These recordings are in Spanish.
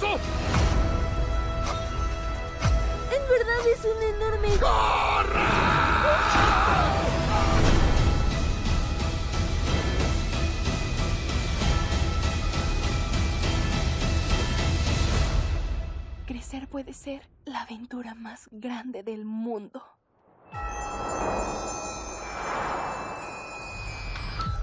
eso? En verdad es un enorme... Crecer puede ser la aventura más grande del mundo.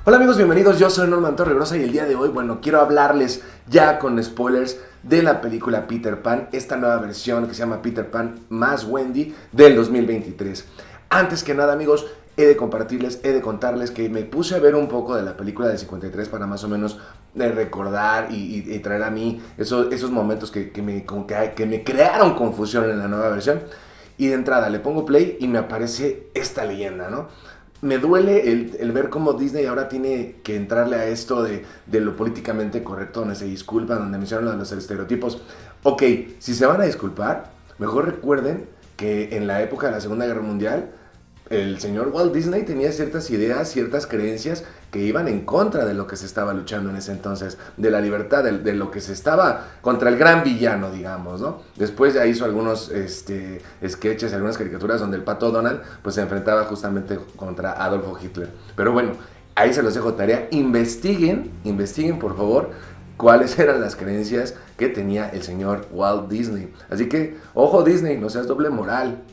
Hola amigos, bienvenidos, yo soy Norman Torregrosa y el día de hoy, quiero hablarles ya con spoilers de la película Peter Pan, esta nueva versión que se llama Peter Pan más Wendy del 2023. Antes que nada amigos, he de contarles que me puse a ver un poco de la película del 53 para más o menos recordar y traer a mí esos momentos que me crearon confusión en la nueva versión. Y de entrada le pongo play y me aparece esta leyenda, ¿no? Me duele el ver cómo Disney ahora tiene que entrarle a esto de lo políticamente correcto, donde se disculpan, donde mencionan lo de los estereotipos. Ok, si se van a disculpar, mejor recuerden que en la época de la Segunda Guerra Mundial, el señor Walt Disney tenía ciertas ideas, ciertas creencias que iban en contra de lo que se estaba luchando en ese entonces, de la libertad, de lo que se estaba contra el gran villano, digamos, ¿no? Después ya hizo algunos sketches, algunas caricaturas donde el Pato Donald pues se enfrentaba justamente contra Adolfo Hitler. Pero bueno, ahí se los dejo tarea, investiguen por favor cuáles eran las creencias que tenía el señor Walt Disney. Así que, ojo Disney, no seas doble moral.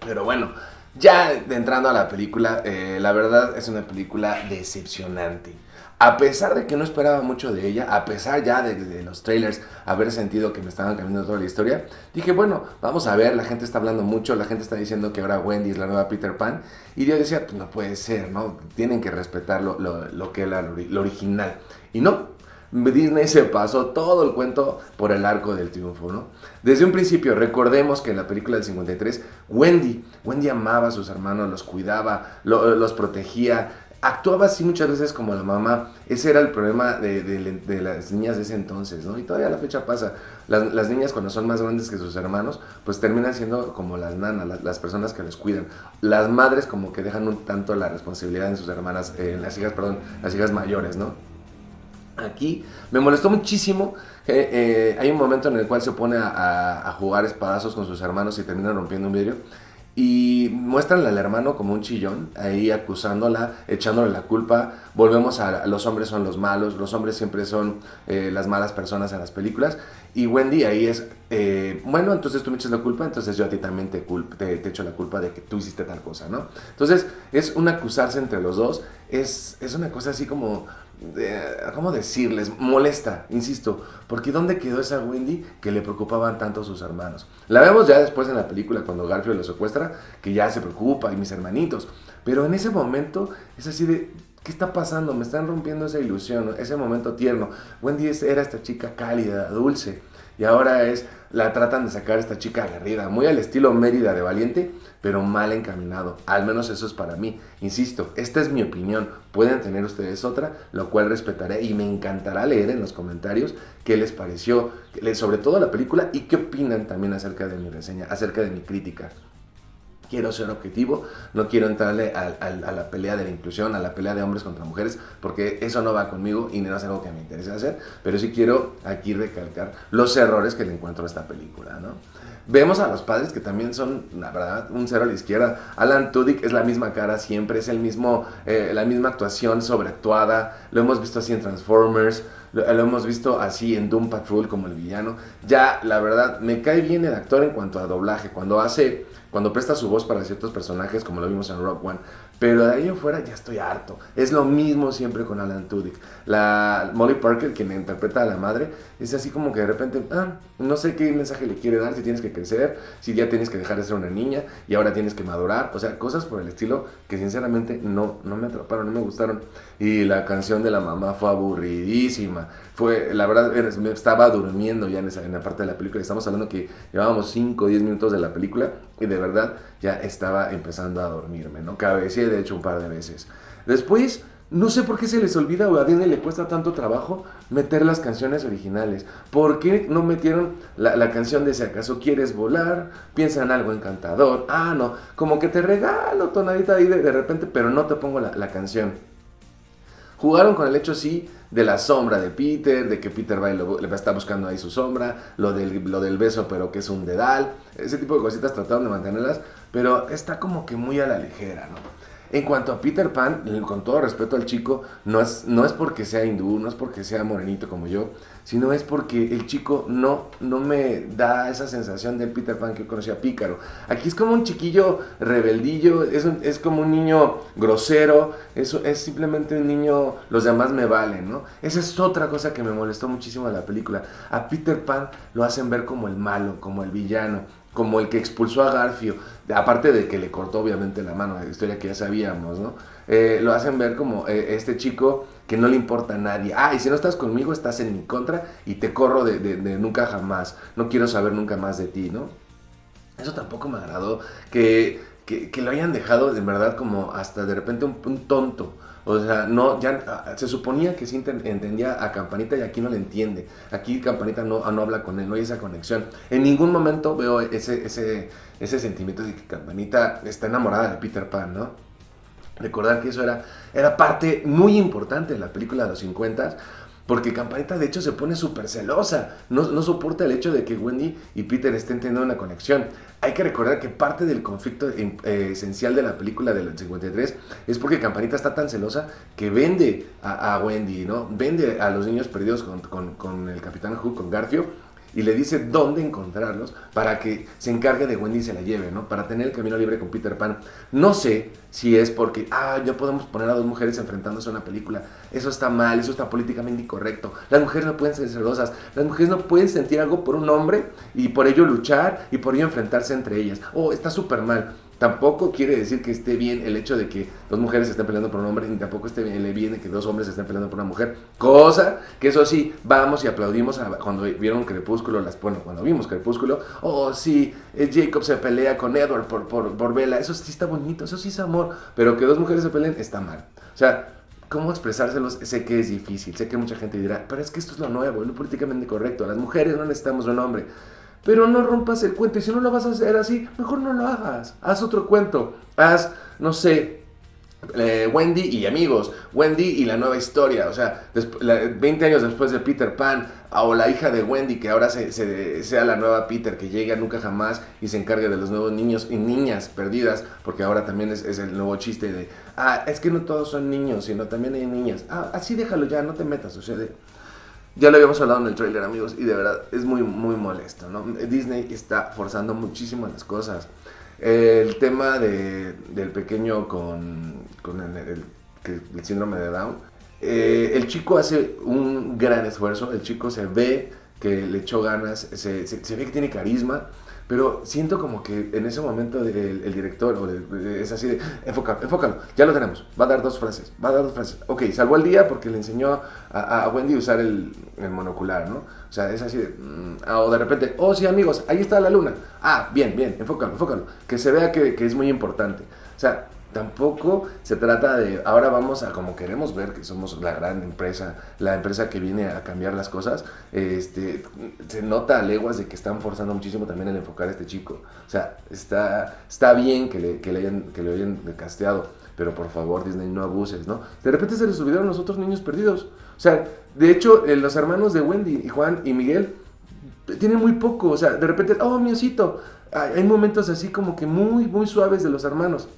Pero bueno, ya entrando a la película, la verdad es una película decepcionante. A pesar de que no esperaba mucho de ella, a pesar ya de los trailers haber sentido que me estaban cambiando toda la historia, dije, bueno, vamos a ver, la gente está hablando mucho, la gente está diciendo que ahora Wendy es la nueva Peter Pan, y yo decía, pues no puede ser, ¿no? Tienen que respetar lo que era lo original. Y no, Disney se pasó todo el cuento por el arco del triunfo, ¿no? Desde un principio, recordemos que en la película del 53, Wendy amaba a sus hermanos, los cuidaba, los protegía, actuaba así muchas veces como la mamá. Ese era el problema de las niñas de ese entonces, ¿no? Y todavía a la fecha pasa. Las niñas cuando son más grandes que sus hermanos, pues terminan siendo como las nanas, las personas que los cuidan. Las madres como que dejan un tanto la responsabilidad en sus hermanas, las hijas mayores, ¿no? Aquí me molestó muchísimo. Hay un momento en el cual se pone a jugar espadazos con sus hermanos y termina rompiendo un vidrio. Y muestran al hermano como un chillón, ahí acusándola, echándole la culpa. Volvemos a los hombres son los malos, los hombres siempre son las malas personas en las películas. Y Wendy ahí es, bueno, entonces tú me echas la culpa, entonces yo a ti también te echo la culpa de que tú hiciste tal cosa, ¿no? Entonces es un acusarse entre los dos, es una cosa así como... ¿cómo decirles? Molesta, insisto, porque ¿dónde quedó esa Wendy que le preocupaban tanto sus hermanos? La vemos ya después en la película cuando Garfield lo secuestra, que ya se preocupa y mis hermanitos, pero en ese momento es así de, ¿qué está pasando? Me están rompiendo esa ilusión, ese momento tierno. Wendy era esta chica cálida, dulce, y ahora la tratan de sacar esta chica aguerrida, muy al estilo Mérida de Valiente, pero mal encaminado. Al menos eso es para mí. Insisto, esta es mi opinión. Pueden tener ustedes otra, lo cual respetaré y me encantará leer en los comentarios qué les pareció, sobre todo la película y qué opinan también acerca de mi reseña, acerca de mi crítica. Quiero ser objetivo, no quiero entrarle a la pelea de la inclusión, a la pelea de hombres contra mujeres, porque eso no va conmigo y no es algo que me interese hacer, pero sí quiero aquí recalcar los errores que le encuentro a esta película, ¿no? Vemos a los padres que también son, la verdad, un cero a la izquierda. Alan Tudyk es la misma cara siempre, es la misma actuación sobreactuada. Lo hemos visto así en Transformers, lo hemos visto así en Doom Patrol como el villano. Ya, la verdad, me cae bien el actor en cuanto a doblaje, cuando presta su voz para ciertos personajes, como lo vimos en Rogue One. Pero de ahí en fuera ya estoy harto. Es lo mismo siempre con Alan Tudyk. La Molly Parker, quien interpreta a la madre, es así como que de repente, no sé qué mensaje le quiere dar, si tienes que crecer, si ya tienes que dejar de ser una niña y ahora tienes que madurar. O sea, cosas por el estilo que sinceramente no me atraparon, no me gustaron. Y la canción de la mamá fue aburridísima. La verdad, me estaba durmiendo ya en la parte de la película. Estamos hablando que llevábamos 5 o 10 minutos de la película y de verdad ya estaba empezando a dormirme, ¿no? Cabeceé de hecho un par de veces. Después, no sé por qué se les olvida o a Disney le cuesta tanto trabajo meter las canciones originales. ¿Por qué no metieron la canción de Si acaso quieres volar? Piensa en algo encantador. No, como que te regalo tonadita ahí de repente, pero no te pongo la canción. Jugaron con el hecho, sí, de la sombra de Peter, de que Peter va y le está buscando ahí su sombra, lo del beso pero que es un dedal, ese tipo de cositas trataron de mantenerlas, pero está como que muy a la ligera, ¿no? En cuanto a Peter Pan, con todo respeto al chico, no es porque sea hindú, no es porque sea morenito como yo, sino es porque el chico no me da esa sensación del Peter Pan que yo conocía, pícaro. Aquí es como un chiquillo rebeldillo, es como un niño grosero, es simplemente un niño, los demás me valen, ¿no? Esa es otra cosa que me molestó muchísimo de la película. A Peter Pan lo hacen ver como el malo, como el villano, como el que expulsó a Garfio, aparte de que le cortó obviamente la mano, la historia que ya sabíamos, ¿no? Lo hacen ver como este chico que no le importa a nadie. Y si no estás conmigo, estás en mi contra y te corro de nunca jamás. No quiero saber nunca más de ti, ¿no? Eso tampoco me agradó, que lo hayan dejado de verdad como hasta de repente un tonto. O sea, no, ya se suponía que sí entendía a Campanita y aquí no le entiende. Aquí Campanita no habla con él, no hay esa conexión. En ningún momento veo ese sentimiento de que Campanita está enamorada de Peter Pan, ¿no? Recordar que eso era parte muy importante de la película de los 50, porque Campanita de hecho se pone súper celosa, no soporta el hecho de que Wendy y Peter estén teniendo una conexión. Hay que recordar que parte del conflicto esencial de la película del 53 es porque Campanita está tan celosa que vende a Wendy, ¿no? Vende a los niños perdidos con el Capitán Hook, con Garfio, y le dice dónde encontrarlos para que se encargue de Wendy y se la lleve, ¿no? Para tener el camino libre con Peter Pan. No sé si es porque, ya podemos poner a dos mujeres enfrentándose a una película. Eso está mal, eso está políticamente incorrecto. Las mujeres no pueden ser celosas, las mujeres no pueden sentir algo por un hombre y por ello luchar y por ello enfrentarse entre ellas. Está súper mal. Tampoco quiere decir que esté bien el hecho de que dos mujeres estén peleando por un hombre, ni tampoco esté bien que dos hombres estén peleando por una mujer. Cosa que eso sí, vamos y aplaudimos cuando vieron Crepúsculo, cuando vimos Crepúsculo. Sí, Jacob se pelea con Edward por Bella. Eso sí está bonito, eso sí es amor. Pero que dos mujeres se peleen está mal. O sea, ¿cómo expresárselos? Sé que es difícil, sé que mucha gente dirá, pero es que esto es lo nuevo, es lo políticamente correcto. Las mujeres no necesitamos un hombre. Pero no rompas el cuento, y si no lo vas a hacer así, mejor no lo hagas. Haz otro cuento, haz, no sé, Wendy y amigos, Wendy y la nueva historia, o sea, 20 años después de Peter Pan, o la hija de Wendy que ahora sea la nueva Peter, que llegue a nunca jamás y se encargue de los nuevos niños y niñas perdidas, porque ahora también es el nuevo chiste de, es que no todos son niños, sino también hay niñas. Así déjalo ya, no te metas, o sea, ya lo habíamos hablado en el tráiler, amigos, y de verdad es muy, muy molesto, ¿no? Disney está forzando muchísimo las cosas. El tema del pequeño con el síndrome de Down. El chico hace un gran esfuerzo, el chico se ve que le echó ganas, se ve que tiene carisma, pero siento como que en ese momento el director es así de, enfócalo, ya lo tenemos, va a dar dos frases, ok, salvó el día porque le enseñó a Wendy a usar el monocular, ¿no? O sea, es así de, o de repente, sí amigos, ahí está la luna, bien, enfócalo, que se vea que es muy importante, o sea, tampoco se trata de, ahora vamos a como queremos ver que somos la gran empresa, la empresa que viene a cambiar las cosas. Se nota a leguas de que están forzando muchísimo también el enfocar a este chico. O sea, está bien que le hayan casteado, pero por favor Disney no abuses, ¿no? De repente se les olvidaron los otros niños perdidos. O sea, de hecho los hermanos de Wendy, Juan y Miguel, tienen muy poco. O sea, de repente, mi osito. Hay momentos así como que muy, muy suaves de los hermanos,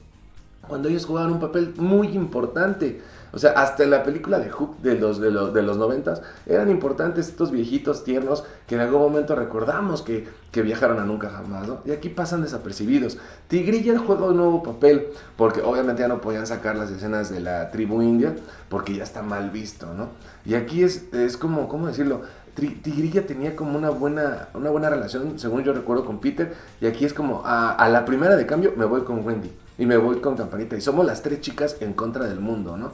cuando ellos jugaban un papel muy importante. O sea, hasta en la película de Hook de los 90s eran importantes estos viejitos tiernos que en algún momento recordamos que viajaron a nunca jamás, ¿no? Y aquí pasan desapercibidos. Tigrilla juega un nuevo papel porque obviamente ya no podían sacar las escenas de la tribu india porque ya está mal visto, ¿no? Y aquí es como, ¿cómo decirlo? Tigrilla tenía como una buena relación, según yo recuerdo, con Peter, y aquí es como, a la primera de cambio me voy con Wendy y me voy con Campanita, y somos las tres chicas en contra del mundo, ¿no?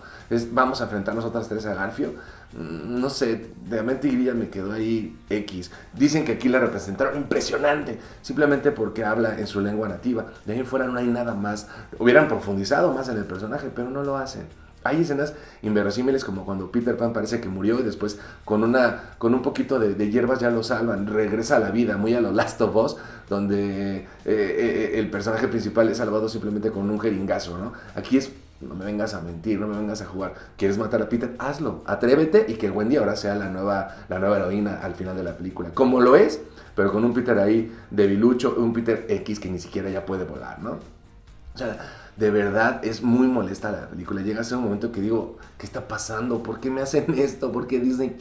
Vamos a enfrentarnos otras tres a Garfio. No sé, realmente Tigrilla me quedó ahí X. Dicen que aquí la representaron impresionante, simplemente porque habla en su lengua nativa. De ahí en fuera no hay nada más. Hubieran profundizado más en el personaje, pero no lo hacen. Hay escenas inverosímiles como cuando Peter Pan parece que murió y después con un poquito de hierbas ya lo salvan, regresa a la vida, muy a los Last of Us, donde el personaje principal es salvado simplemente con un jeringazo, ¿no? Aquí es no me vengas a mentir, no me vengas a jugar. ¿Quieres matar a Peter? Hazlo, atrévete y que Wendy ahora sea la nueva heroína al final de la película. Como lo es, pero con un Peter ahí debilucho, un Peter X que ni siquiera ya puede volar, ¿no? O sea, de verdad es muy molesta la película. Llega a ser un momento que digo, ¿qué está pasando? ¿Por qué me hacen esto? ¿Por qué Disney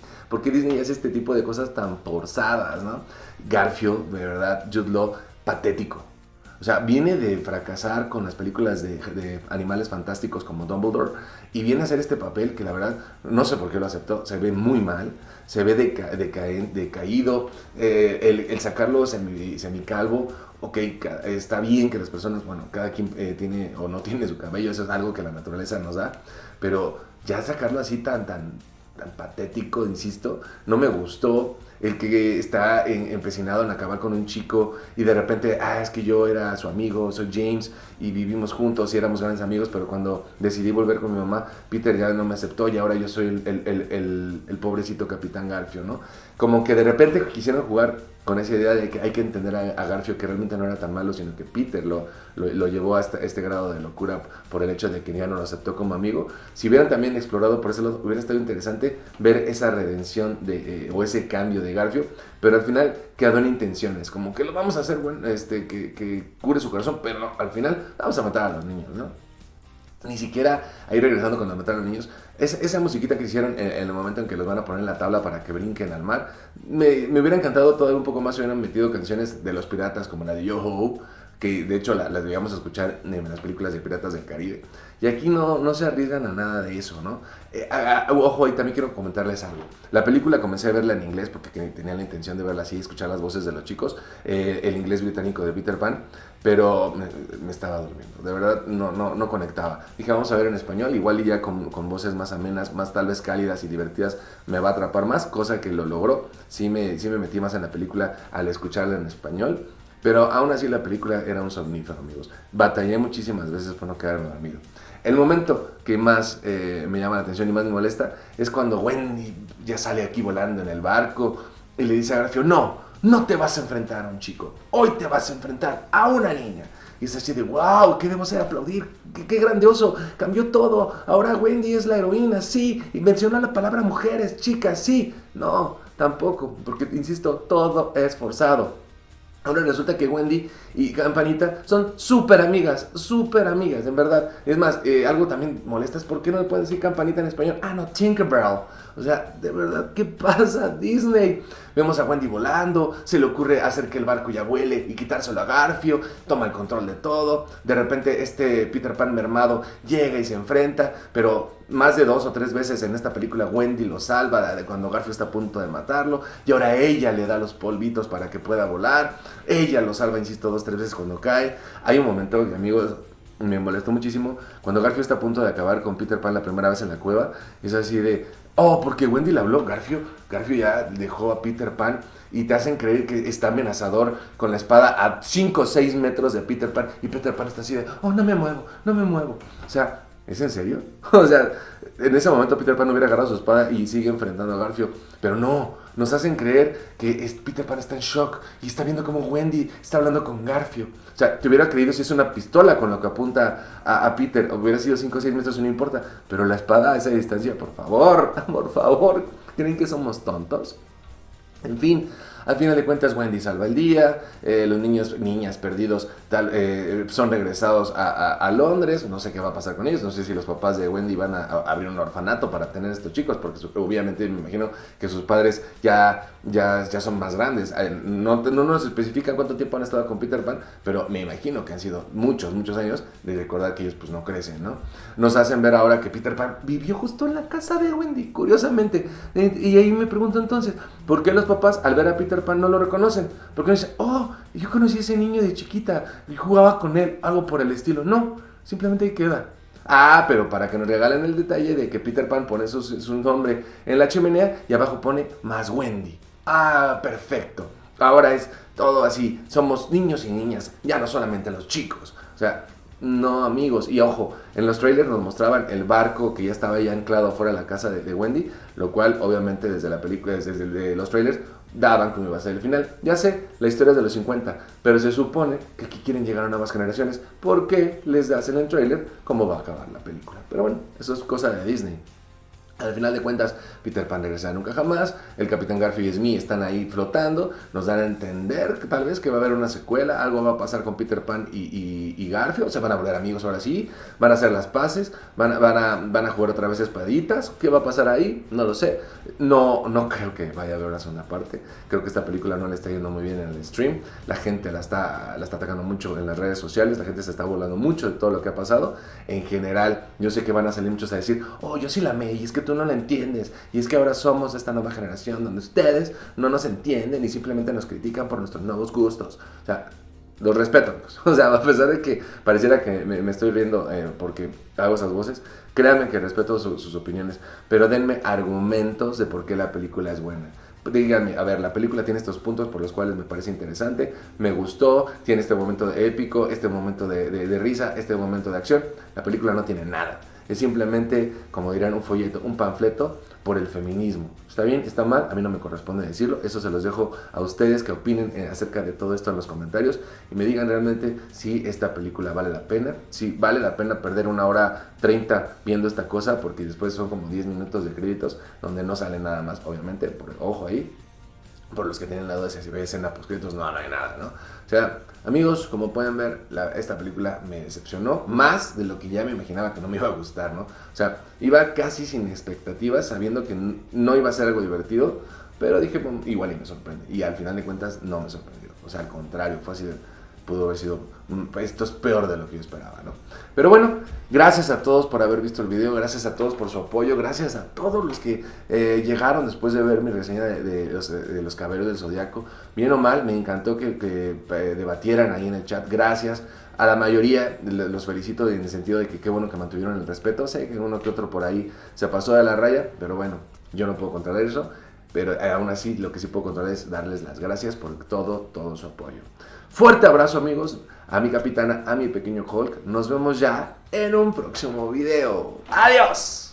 hace este tipo de cosas tan forzadas, no? Garfield, de verdad, Jude Law, patético. O sea, viene de fracasar con las películas de Animales Fantásticos como Dumbledore y viene a hacer este papel que la verdad no sé por qué lo aceptó. Se ve muy mal, se ve decaído, el sacarlo semicalvo. Ok, está bien que las personas, bueno, cada quien tiene o no tiene su cabello, eso es algo que la naturaleza nos da, pero ya sacarlo así tan patético, insisto, no me gustó. El que está empecinado en acabar con un chico y de repente, es que yo era su amigo, soy James y vivimos juntos y éramos grandes amigos, pero cuando decidí volver con mi mamá, Peter ya no me aceptó y ahora yo soy el pobrecito Capitán Garfio, ¿no? Como que de repente quisieron jugar con esa idea de que hay que entender a Garfio, que realmente no era tan malo, sino que Peter lo llevó hasta este grado de locura por el hecho de que ya no lo aceptó como amigo. Si hubieran también explorado por ese lado, hubiera estado interesante ver esa redención o ese cambio de Garfio, pero al final quedó en intenciones, como que lo vamos a hacer, bueno, que cure su corazón, pero no, al final vamos a matar a los niños, ¿no? Ni siquiera, ahí regresando cuando mataron a los niños, esa musiquita que hicieron en el momento en que los van a poner en la tabla para que brinquen al mar, me hubiera encantado todavía un poco más si hubieran metido canciones de los piratas como la de Yo-Ho, que de hecho las debíamos escuchar en las películas de Piratas del Caribe. Y aquí no se arriesgan a nada de eso, ¿no? Ojo, y también quiero comentarles algo. La película comencé a verla en inglés porque tenía la intención de verla así, escuchar las voces de los chicos, el inglés británico de Peter Pan, pero me estaba durmiendo. De verdad, no conectaba. Dije, vamos a ver en español, igual y ya con voces más amenas, más tal vez cálidas y divertidas, me va a atrapar más, cosa que lo logró. Sí me metí más en la película al escucharla en español. Pero aún así la película era un somnífero, amigos. Batallé muchísimas veces por no quedarme dormido. El momento que más me llama la atención y más me molesta es cuando Wendy ya sale aquí volando en el barco y le dice a Garfio, no te vas a enfrentar a un chico, hoy te vas a enfrentar a una niña. Y es así de, wow, ¿qué debo hacer? Aplaudir, qué grandioso, cambió todo, ahora Wendy es la heroína, sí, y mencionó la palabra mujeres, chicas, sí. No, tampoco, porque insisto, todo es forzado. Ahora resulta que Wendy y Campanita son súper amigas, en verdad. Es más, algo también molesta es por qué no le pueden decir Campanita en español. No, Tinkerbell. O sea, de verdad, ¿qué pasa, Disney? Vemos a Wendy volando, se le ocurre hacer que el barco ya vuele y quitárselo a Garfio, toma el control de todo. De repente este Peter Pan mermado llega y se enfrenta, pero más de 2 o 3 veces en esta película Wendy lo salva de cuando Garfio está a punto de matarlo, y ahora ella le da los polvitos para que pueda volar. Ella lo salva, insisto, 2 o 3 veces cuando cae. Hay un momento, amigos, me molestó muchísimo cuando Garfio está a punto de acabar con Peter Pan la primera vez en la cueva. Es así de, porque Wendy le habló. Garfio ya dejó a Peter Pan y te hacen creer que está amenazador con la espada a 5 o 6 metros de Peter Pan, y Peter Pan está así de, no me muevo. O sea, ¿es en serio? O sea, en ese momento Peter Pan hubiera agarrado su espada y sigue enfrentando a Garfio, pero no, nos hacen creer que Peter Pan está en shock y está viendo cómo Wendy está hablando con Garfio. O sea, te hubiera creído si es una pistola con lo que apunta a Peter, hubiera sido 5 o 6 metros, no importa, pero la espada a esa distancia, por favor, ¿creen que somos tontos? En fin, al final de cuentas Wendy salva el día, los niñas perdidos son regresados a Londres. No sé qué va a pasar con ellos, no sé si los papás de Wendy van a abrir un orfanato para tener a estos chicos, porque obviamente me imagino que sus padres ya son más grandes. No nos especifican cuánto tiempo han estado con Peter Pan, pero me imagino que han sido muchos años, de recordar que ellos pues no crecen, ¿no? Nos hacen ver ahora que Peter Pan vivió justo en la casa de Wendy, curiosamente, y ahí me pregunto entonces, ¿por qué los papás al ver a Peter Pan no lo reconocen? Porque no dicen, yo conocí a ese niño de chiquita y jugaba con él, algo por el estilo. No, simplemente ahí queda. Pero para que nos regalen el detalle de que Peter Pan pone su nombre en la chimenea y abajo pone más Wendy. Perfecto. Ahora es todo así, somos niños y niñas, ya no solamente los chicos. O sea, no, amigos. Y ojo, en los trailers nos mostraban el barco que ya estaba ya anclado afuera de la casa de Wendy, lo cual obviamente desde la película, desde los trailers, daban como iba a ser el final. Ya sé, la historia es de los 50, pero se supone que aquí quieren llegar a nuevas generaciones porque les hacen en el trailer cómo va a acabar la película. Pero bueno, eso es cosa de Disney. Al final de cuentas, Peter Pan regresa nunca jamás, el Capitán Garfio y Smee están ahí flotando, nos dan a entender que tal vez que va a haber una secuela, algo va a pasar con Peter Pan y Garfio, se van a volver amigos ahora sí, van a hacer las paces, van a jugar otra vez espaditas, ¿qué va a pasar ahí? No lo sé, no creo que vaya a haber una segunda parte, creo que esta película no le está yendo muy bien en el stream, la gente la está atacando mucho en las redes sociales, la gente se está burlando mucho de todo lo que ha pasado, en general, yo sé que van a salir muchos a decir, oh, yo sí la amé, y es que tú no la entiendes, y es que ahora somos esta nueva generación donde ustedes no nos entienden y simplemente nos critican por nuestros nuevos gustos. O sea, los respeto, amigos. O sea, a pesar de que pareciera que me estoy riendo porque hago esas voces, créanme que respeto sus opiniones, pero denme argumentos de por qué la película es buena. Díganme, a ver, la película tiene estos puntos por los cuales me parece interesante, me gustó, tiene este momento de épico, este momento de risa, este momento de acción. La película no tiene nada. Es simplemente, como dirán, un folleto, un panfleto por el feminismo. ¿Está bien? ¿Está mal? A mí no me corresponde decirlo. Eso se los dejo a ustedes que opinen acerca de todo esto en los comentarios y me digan realmente si esta película vale la pena, si vale la pena perder 1 hora 30 viendo esta cosa, porque después son como 10 minutos de créditos donde no sale nada más, obviamente, ojo ahí. Por los que tienen la duda de si ve escena postcréditos, no hay nada, ¿no? O sea, amigos, como pueden ver, esta película me decepcionó más de lo que ya me imaginaba que no me iba a gustar, ¿no? O sea, iba casi sin expectativas, sabiendo que no iba a ser algo divertido, pero dije, bueno, igual y me sorprende. Y al final de cuentas, no me sorprendió. O sea, al contrario, fue así de, pudo haber sido, esto es peor de lo que yo esperaba, ¿no? Pero bueno, gracias a todos por haber visto el video, gracias a todos por su apoyo, gracias a todos los que llegaron después de ver mi reseña de los Caballeros del Zodiaco. Bien o mal, me encantó que debatieran ahí en el chat, gracias. A la mayoría los felicito en el sentido de que qué bueno que mantuvieron el respeto. Sé que uno que otro por ahí se pasó de la raya, pero bueno, yo no puedo controlar eso. Pero aún así, lo que sí puedo controlar es darles las gracias por todo su apoyo. Fuerte abrazo, amigos, a mi capitana, a mi pequeño Hulk. Nos vemos ya en un próximo video. ¡Adiós!